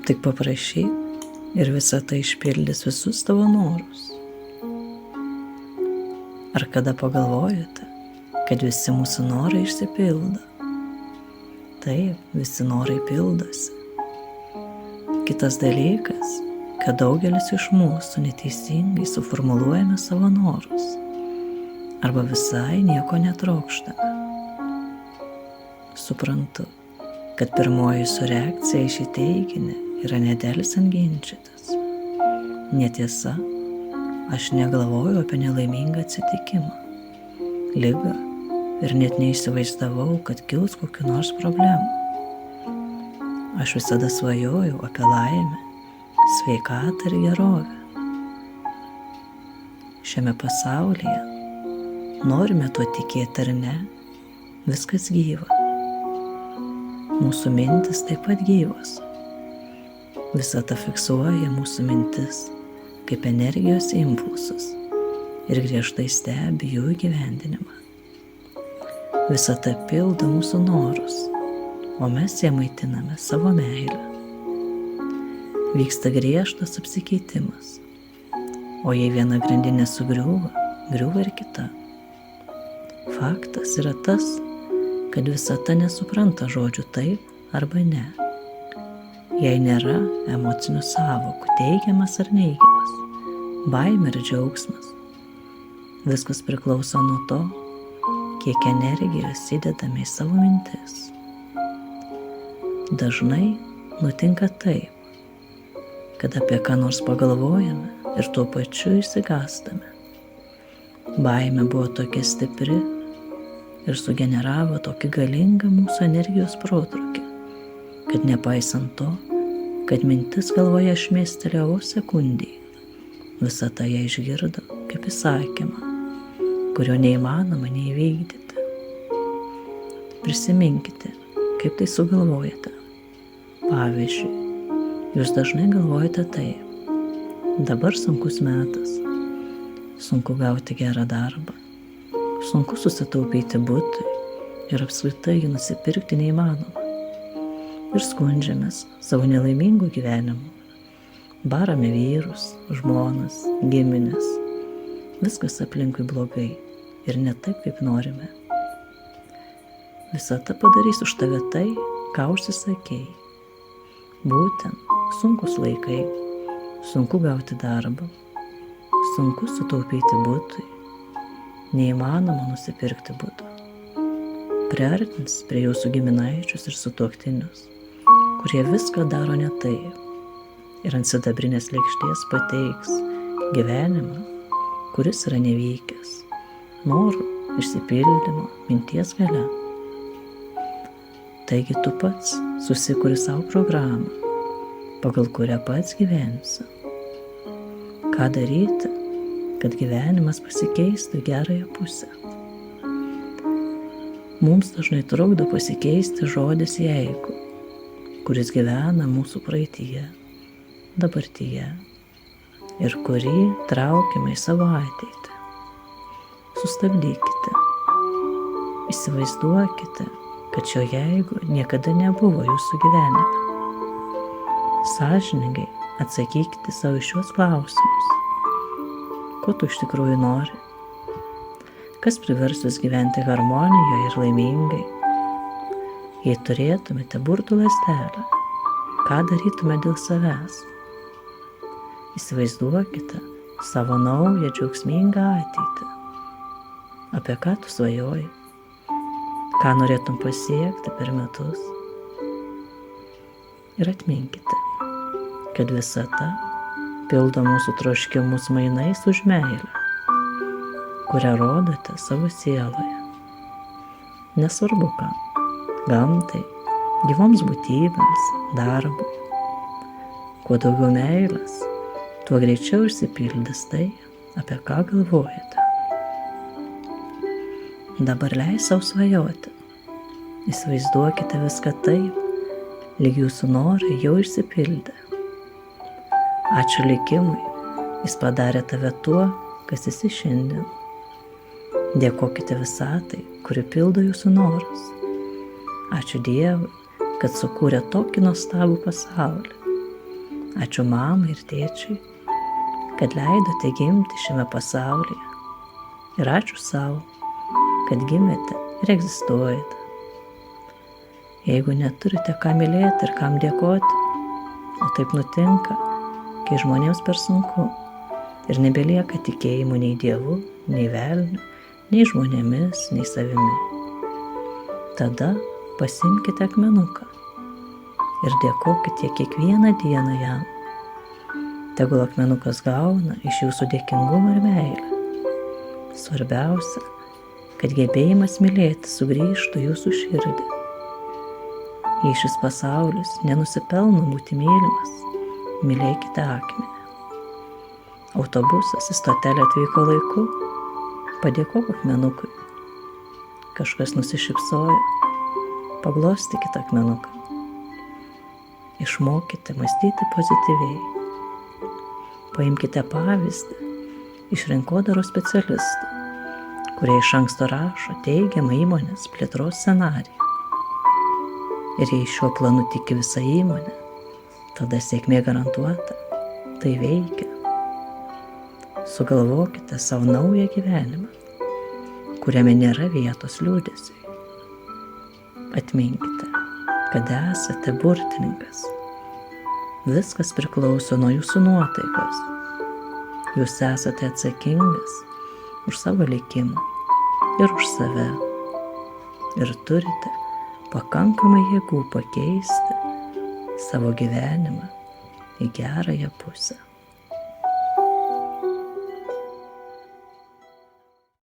Tik paprašyk ir visa tai išpildys visus tavo norus. Ar kada pagalvojote, kad visi mūsų norai išsipildo? Taip, visi norai pildosi. Kitas dalykas, kad daugelis iš mūsų neteisingai suformuluojame savo norus arba visai nieko netrokštame. Suprantu, kad pirmoji jūsų reakcija į šį teiginį yra nedelsiant ginčytis. Netiesa, aš negalvoju apie nelaimingą atsitikimą, ligą ir net neįsivaizdavau, kad kils kokių nors problemų. Aš visada svajojau apie laimę, sveikatą ir gerovę. Šiame pasaulyje, norime tuo tikėti ar ne, viskas gyva. Mūsų mintis taip pat gyvos. Visata fiksuoja mūsų mintis kaip energijos impulsus ir griežtai stebi jų įgyvendinimą. Visata pildo mūsų norus, o mes ją maitiname savo meilę. Vyksta griežtas apsikeitimas, o jei viena grandinė sugriūva, griūva ir kita. Faktas yra tas, kad visata nesupranta žodžių taip arba ne. Jei nėra emocinių sąvokų, teigiamas ar neigiamas, baimė ir džiaugsmas. Viskas priklauso nuo to, kiek energijos įdedame į savo mintis. Dažnai nutinka taip, kad apie ką nors pagalvojame ir tuo pačiu išsigąstame. Baimė buvo tokia stipri ir sugeneravo tokį galingą mūsų energijos protrūkį, kad nepaisant to, kad mintis galvoje šmėstelėjo vos sekundį, visata ją išgirdo kaip įsakymą, kurio neįmanoma neįvykdyti. Prisiminkite, kaip tai sugalvojate. Pavyzdžiui, jūs dažnai galvojate taip: dabar sunkus metas, sunku gauti gerą darbą, sunku susitaupyti butui ir apskritai jį nusipirkti neįmanoma. Ir skundžiamės savo nelaimingų gyvenimų. Barame vyrus, žmonas, giminės. Viskas aplinkui blogai ir ne taip, kaip norime. Visata padarys už tave tai, ką užsisakei. Būtent sunkus laikai, sunku gauti darbą, sunku sutaupyti butui, neįmanoma nusipirkti buto. Priartins prie jūsų giminaičius ir sutuoktinius, kurie viską daro ne taip, ir ant sidabrinės lėkštės pateiks gyvenimą, kuris yra nevykęs, norų išsipildymo minties galia. Taigi tu pats susikuri savo programą, pagal kurią pats gyvensi. Ką daryti, kad gyvenimas pasikeistų į gerąją pusę? Mums dažnai trukdo pasikeisti žodis jeigu, kuris gyvena mūsų praeityje, dabartyje ir kurį traukiame į savo ateitį. Sustabdykite. Įsivaizduokite, kad šio jeigu niekada nebuvo jūsų gyvenime. Sąžiningai atsakykite savo šios klausimus. Ko tu iš tikrųjų nori? Kas privers jūs gyventi harmonijoje ir laimingai? Jei turėtumėte burtų lazdelę, ką darytume dėl savęs? Įsivaizduokite savo naują džiaugsmingą ateitį. Apie ką tu svajoji? Ką norėtum pasiekti per metus? Ir atminkite, kad visata pildo mūsų troškimus mainais už meilę, kurią rodote savo sieloje. Nesvarbu ką. Gamtai, gyvoms būtybėms, darbui. Kuo daugiau meilės, tuo greičiau išsipildys tai, apie ką galvojate. Dabar leis savo svajoti. Įsivaizduokite viską taip, lyg jūsų norai jau išsipildė. Ačiū likimui, jis padarė tave tuo, kas esi šiandien. Dėkokite visatai, kuri pildo jūsų norus. Ačiū Dievui, kad sukūrė tokį nuostabų pasaulį, Ačiū mamai ir tėčiui, kad leidote gimti šiame pasaulyje. Ir ačiū savo, kad gimėte ir egzistuojate. Jeigu neturite ką mylėti ir kam dėkoti, o taip nutinka, kai žmonėms per sunku ir nebelieka tikėjimų nei Dievu, nei velniu, nei žmonėmis, nei savimi. Tada pasimkite akmenuką ir dėkokite kiekvieną dieną jam. Tegul akmenukas gauna iš jūsų dėkingumą ir meilę. Svarbiausia, kad gebėjimas mylėti sugrįžtų jūsų širdį. Jei šis pasaulis nenusipelno būti mylimas, mylėkite akmenį. Autobusas į stotelę atvyko laiku, padėkok akmenukui. Kažkas nusišypsojo, paglostykite akmenuką. Išmokite mąstyti pozityviai. Paimkite pavyzdį iš rinkodaros specialistų, kurie iš anksto rašo teigiamą įmonės plėtros scenarijų. Ir jei šiuo planu tiki visa įmonė, tada sėkmė garantuota, tai veikia. Sugalvokite savo naują gyvenimą, kuriame nėra vietos liūdesiui. Atminkite, kad esate burtininkas. Viskas priklauso nuo jūsų nuotaikos. Jūs esate atsakingas už savo likimą ir už save. Ir turite pakankamai jėgų pakeisti savo gyvenimą į gerąją pusę.